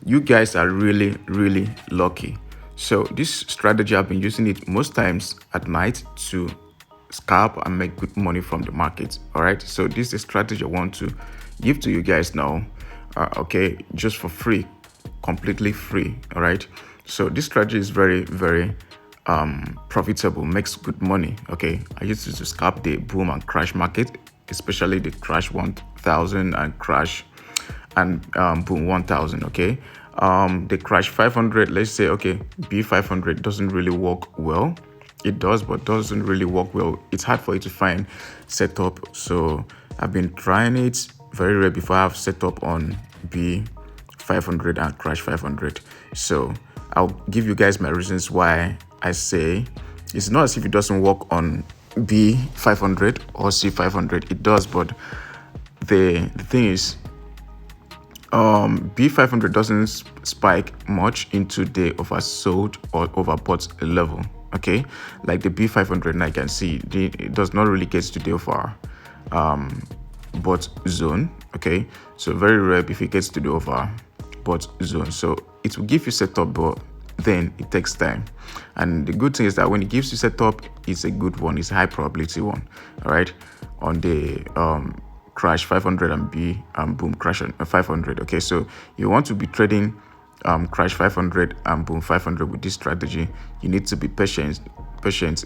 you guys are really lucky. So this strategy, I've been using it most times at night to scalp and make good money from the market. All right, so this is a strategy I want to give to you guys now, okay, just for free, completely free. All right, so this strategy is very profitable, makes good money. Okay, I used to scalp the boom and crash market, especially the crash 1000 and crash and boom 1000. Okay, the crash 500, let's say, okay, B500 doesn't really work well. It does, but doesn't really work well. It's hard for you to find setup, so I've been trying it. Very rare before I have set up on B500 and crash 500. So I'll give you guys my reasons why I say it's not as if it doesn't work on B500 or C500. It does, but the thing is, B500 doesn't spike much into the oversold or overbought level. Okay, like the B500, and I can see it does not really get to the over bought zone. Okay, so very rare if it gets to the over bought zone. So it will give you setup, but then it takes time. And the good thing is that when it gives you setup, it's a good one. It's a high probability one. All right, on the crash 500 and B boom crash 500. Okay, so you want to be trading crash 500 and boom 500 with this strategy. You need to be patient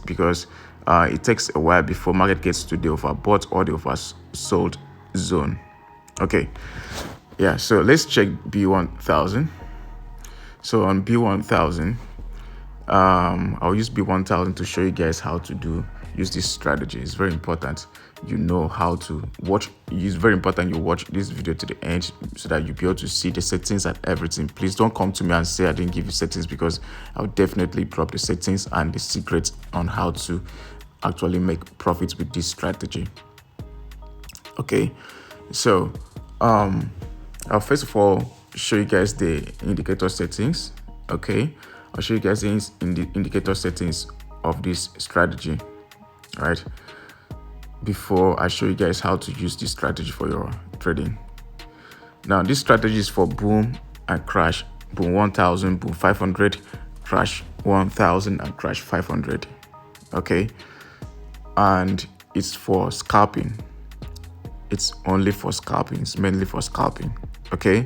because it takes a while before market gets to the overbought or the oversold zone. Okay, yeah, so let's check B1000. So on B1000, I'll use B1000 to show you guys how to use this strategy. It's very important you know how to watch. It's very important you watch this video to the end so that you'll be able to see the settings and everything. Please don't come to me and say I didn't give you settings, because I'll definitely drop the settings and the secrets on how to actually make profits with this strategy. Okay, so I'll first of all show you guys the indicator settings. Okay, I'll show you guys in the indicator settings of this strategy. All right, before I show you guys how to use this strategy for your trading. Now, this strategy is for boom and crash, boom 1000, boom 500, crash 1000 and crash 500. Okay, and it's for scalping. It's only for scalping. It's mainly for scalping. Okay,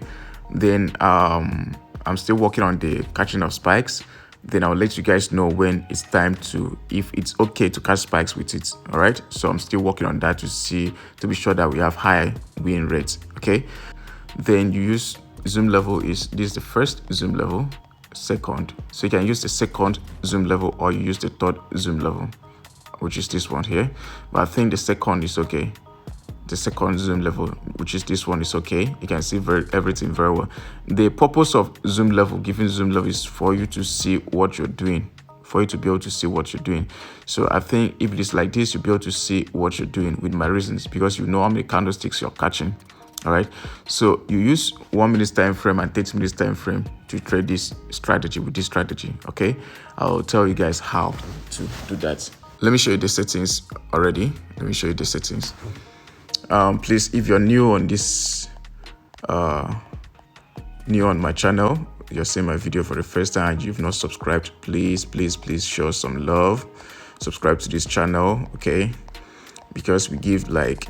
then I'm still working on the catching of spikes. Then I'll let you guys know when it's time to, if it's okay to catch spikes with it. All right, so I'm still working on that to be sure that we have high win rates. Okay, then you use zoom level. This is the first zoom level, second, so you can use the second zoom level or you use the third zoom level, which is this one here, but I think the second is okay. The second zoom level, which is this one, is okay. You can see everything very well. The purpose of zoom level, giving zoom level, is for you to see what you're doing, for you to be able to see what you're doing. So I think if it is like this, you'll be able to see what you're doing with my reasons, because you know how many candlesticks you're catching. All right, so you use 1 minute time frame and 30 minutes time frame to trade this strategy with this strategy. Okay, I'll tell you guys how to do that. Let me show you the settings already. Let me show you the settings. Please, if you're new on this new on my channel, you're seeing my video for the first time and you've not subscribed, please show some love, subscribe to this channel. Okay, because we give, like,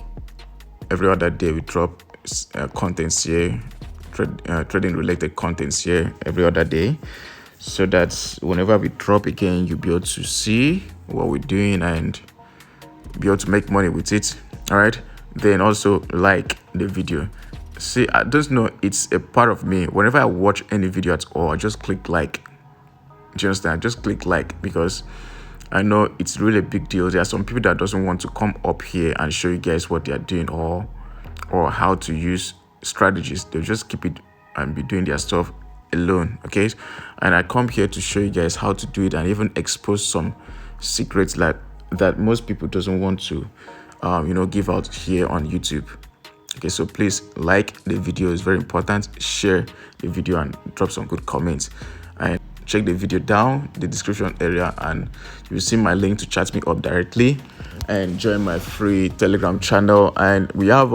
every other day we drop contents here, trading related contents here every other day, so that whenever we drop again, you'll be able to see what we're doing and be able to make money with it. All right, then also like the video. See, I just know it's a part of me. Whenever I watch any video at all, I just click like. Do you understand? I just click like because I know it's really a big deal. There are some people that doesn't want to come up here and show you guys what they are doing or how to use strategies. They'll just keep it and be doing their stuff alone. Okay, and I come here to show you guys how to do it and even expose some secrets that most people doesn't want to give out here on YouTube. Okay, so please like the video, is very important. Share the video and drop some good comments, and check the video down the description area and you'll see my link to chat me up directly and join my free Telegram channel. And we have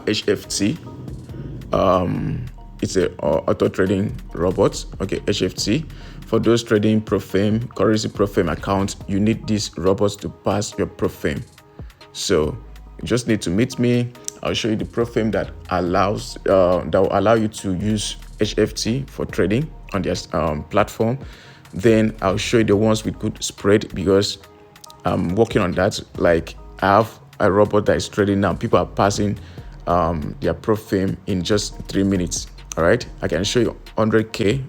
HFT it's a auto trading robot, okay, HFT. For those trading Profame, currency Profame account, you need these robots to pass your Profame. So you just need to meet me. I'll show you the Profame that will allow you to use HFT for trading on their platform. Then I'll show you the ones with good spread, because I'm working on that. Like, I have a robot that is trading now. People are passing their Profame in just 3 minutes. All right, I can show you 100K.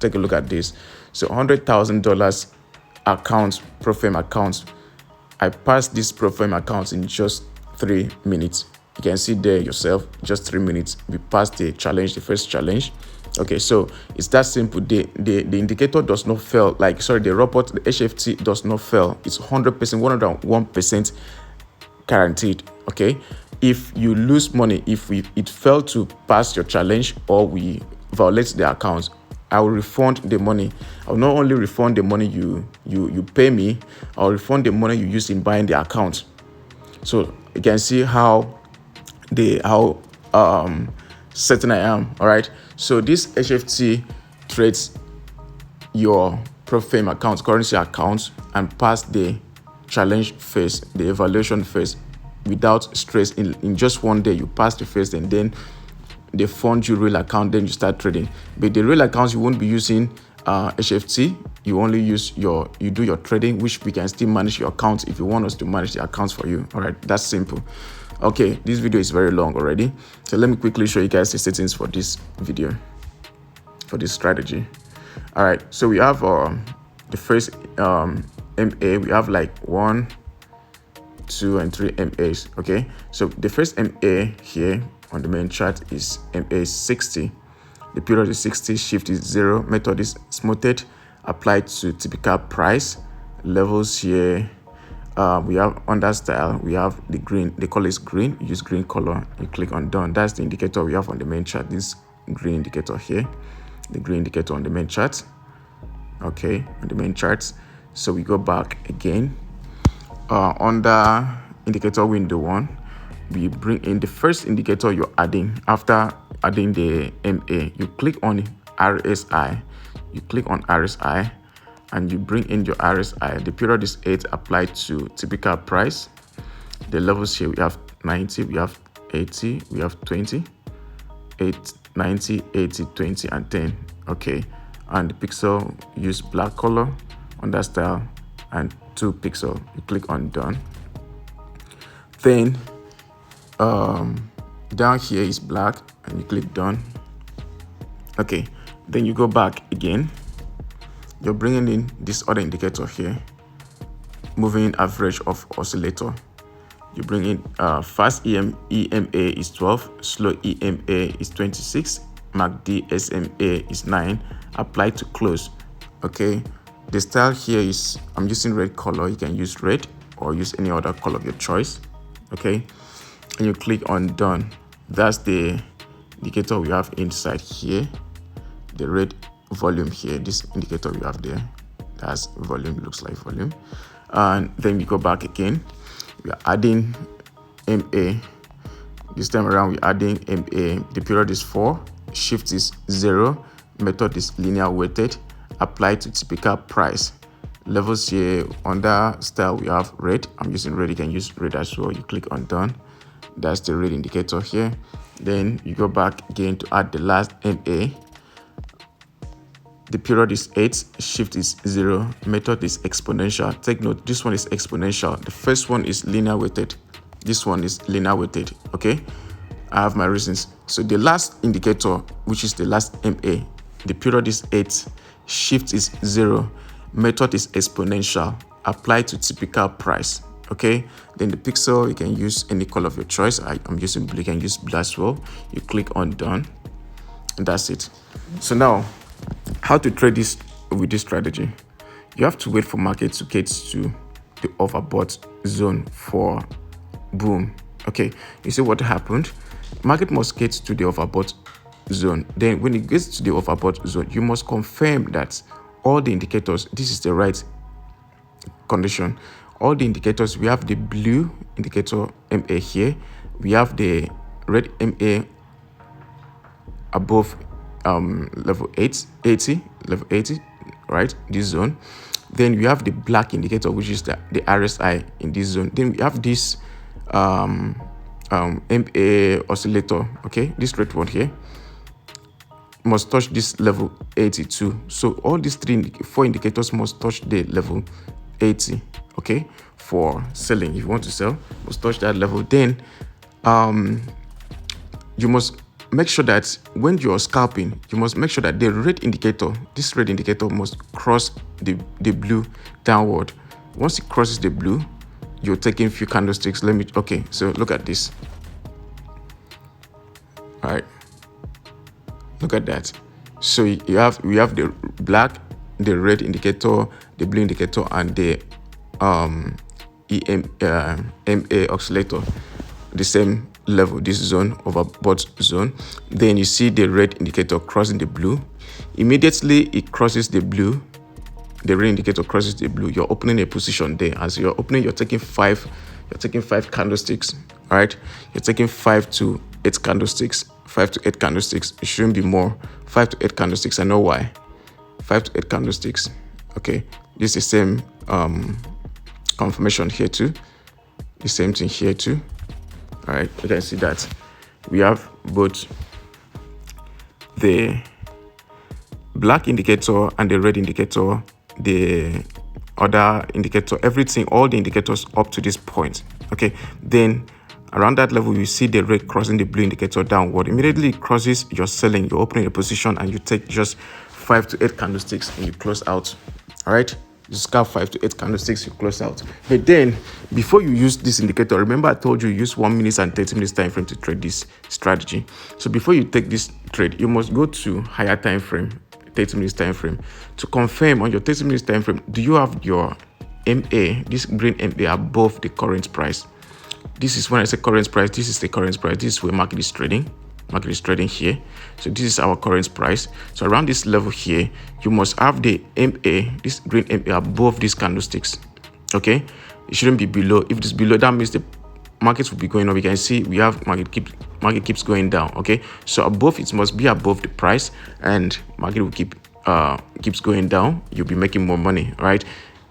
Take a look at this. So $100,000 accounts, Profame accounts. I passed this Profame accounts in just 3 minutes. You can see there yourself, just 3 minutes. We passed the challenge, the first challenge. Okay, so it's that simple. The indicator does not fail. The robot, the HFT does not fail. It's 100%, 101% guaranteed. Okay, if you lose money, if it failed to pass your challenge, or we violate the account, I will refund the money. I will not only refund the money you pay me, I will refund the money you use in buying the account. So you can see how certain I am. All right, so this HFT trades your Profame account, currency account, and pass the challenge phase, the evaluation phase, without stress. In just 1 day, you pass the phase, and then they fund you real account, then you start trading. But the real accounts, you won't be using HFT. You only use you do your trading, which we can still manage your accounts if you want us to manage the accounts for you. All right, that's simple. Okay, this video is very long already, so let me quickly show you guys the settings for this video, for this strategy. All right, so we have the first MA. We have like 1, 2, and 3 MAs. Okay, so the first MA here on the main chart is MA 60. The period is 60, shift is 0, method is smoothed, applied to typical price. Levels here, we have under style, we have the green, they call it green. You use green color, you click on done. That's the indicator we have on the main chart, this green indicator here, the green indicator on the main chart. Okay, on the main charts. So we go back again, under indicator window 1, we bring in the first indicator you're adding. After adding the MA, you click on RSI. You click on RSI and you bring in your RSI. The period is 8, applied to typical price. The levels here, we have 90, we have 80, we have 20, 90, 80, 20, and 10. Okay, and the pixel, use black color, under style, and 2 pixel. You click on done. Then down here is black, and you click done. Okay, then you go back again. You're bringing in this other indicator here, moving average of oscillator. You bring in fast EMA is 12, slow EMA is 26, MACD SMA is 9, apply to close. Okay, the style here is, I'm using red color. You can use red or use any other color of your choice. Okay, and you click on done. That's the indicator we have inside here, the red volume here. This indicator we have there, that's volume, looks like volume. And then we go back again, we are adding MA. This time around we're adding MA. The period is 4, shift is 0, method is linear weighted, apply to typical price. Levels here, under style we have red. I'm using red, you can use red as well. You click on done. That's the red indicator here. Then you go back again to add the last MA. The period is 8, shift is 0, method is exponential. Take note, this one is exponential. The first one is linear weighted. This one is linear weighted. Okay, I have my reasons. So the last indicator, which is the last MA, the period is 8, shift is 0, method is exponential, apply to typical price. Okay, then the pixel, you can use any color of your choice. I'm using blue, you can use blue as well. You click on done, and that's it. So now, how to trade this with this strategy? You have to wait for market to get to the overbought zone for boom. Okay, you see what happened? Market must get to the overbought zone. Then when it gets to the overbought zone, you must confirm that all the indicators, this is the right condition. All the indicators, we have the blue indicator MA here, we have the red MA above level 80, level 80, right, this zone. Then we have the black indicator, which is the RSI in this zone. Then we have this MA oscillator, okay, this red one here must touch this level 82. So all these four indicators must touch the level 80, okay, for selling. If you want to sell, must touch that level. Then you must make sure that when you're scalping, you must make sure that the red indicator, this red indicator must cross the blue downward. Once it crosses the blue, you're taking a few candlesticks. Okay, so look at this. All right, look at that. So we have the black, the red indicator, the blue indicator, and the MA oscillator, the same level, this zone, overbought zone. Then you see the red indicator crossing the blue. Immediately it crosses the blue, the red indicator crosses the blue, you're opening a position there. As you're opening, you're taking five candlesticks. All right, you're taking 5 to 8 candlesticks. 5 to 8 candlesticks. It shouldn't be more. 5 to 8 candlesticks. I know why. 5 to 8 candlesticks. Okay, this is the same confirmation here too. The same thing here too. All right, you can see that we have both the black indicator and the red indicator, the other indicator, everything, all the indicators up to this point. Okay, then around that level, you see the red crossing the blue indicator downward. Immediately it crosses, you're selling, you're opening a position, and you take just 5 to 8 candlesticks and you close out. All right, you scalp 5 to 8 candlesticks, you close out. But then before you use this indicator, remember I told you use 1 minute and 30 minutes time frame to trade this strategy. So before you take this trade, you must go to higher time frame, 30 minutes time frame, to confirm on your 30 minutes time frame, do you have your MA, this green MA, above the current price? This is when I say current price, this is the current price. This is where market is trading. Market is trading here. So this is our current price. So around this level here, you must have the MA, this green MA, above these candlesticks. Okay, it shouldn't be below. If it's below, that means the markets will be going up. You can see we have market keeps going down. Okay, so above, it must be above the price, and market will keeps going down. You'll be making more money, right?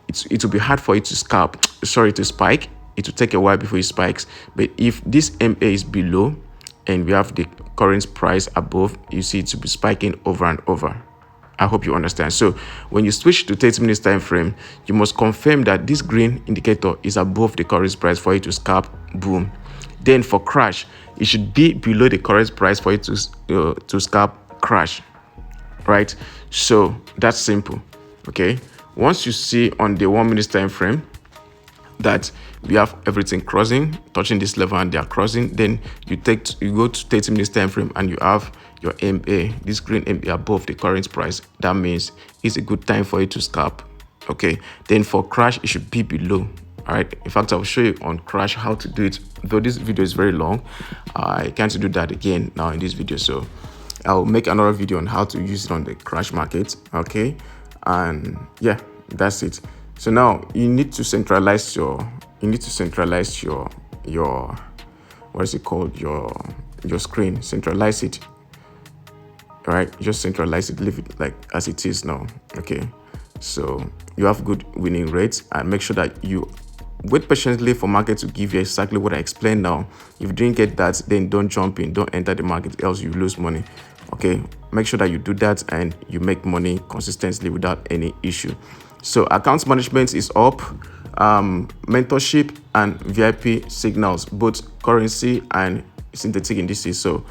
It will be hard for you to to spike. It will take a while before it spikes. But if this MA is below and we have the current price above, you see it will be spiking over and over. I hope you understand. So when you switch to 30 minutes time frame, you must confirm that this green indicator is above the current price for you to scalp. Boom. Then for crash, it should be below the current price for you to scalp. Crash, right? So that's simple. Okay, once you see on the 1 minute time frame that we have everything crossing, touching this level, and they are crossing, then you go to 30 minutes time frame and you have your MA, this green MA, above the current price. That means it's a good time for you to scalp. Okay, then for crash, it should be below. All right, in fact, I'll show you on crash how to do it. Though this video is very long, I can't do that again now in this video, so I'll make another video on how to use it on the crash market. Okay, and yeah, that's it. So now you need to centralize your what is it called, your screen. Centralize it. All right, just centralize it, leave it like as it is now. Okay, so you have good winning rates, and make sure that you wait patiently for market to give you exactly what I explained now. If you didn't get that, then don't jump in, don't enter the market, else you lose money. Okay, make sure that you do that and you make money consistently without any issue. So account management is up, mentorship and VIP signals, both currency and synthetic indices. So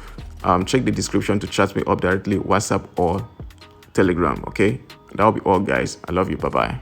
check the description to chat me up directly, WhatsApp or Telegram. Okay, that'll be all, guys. I love you. Bye bye.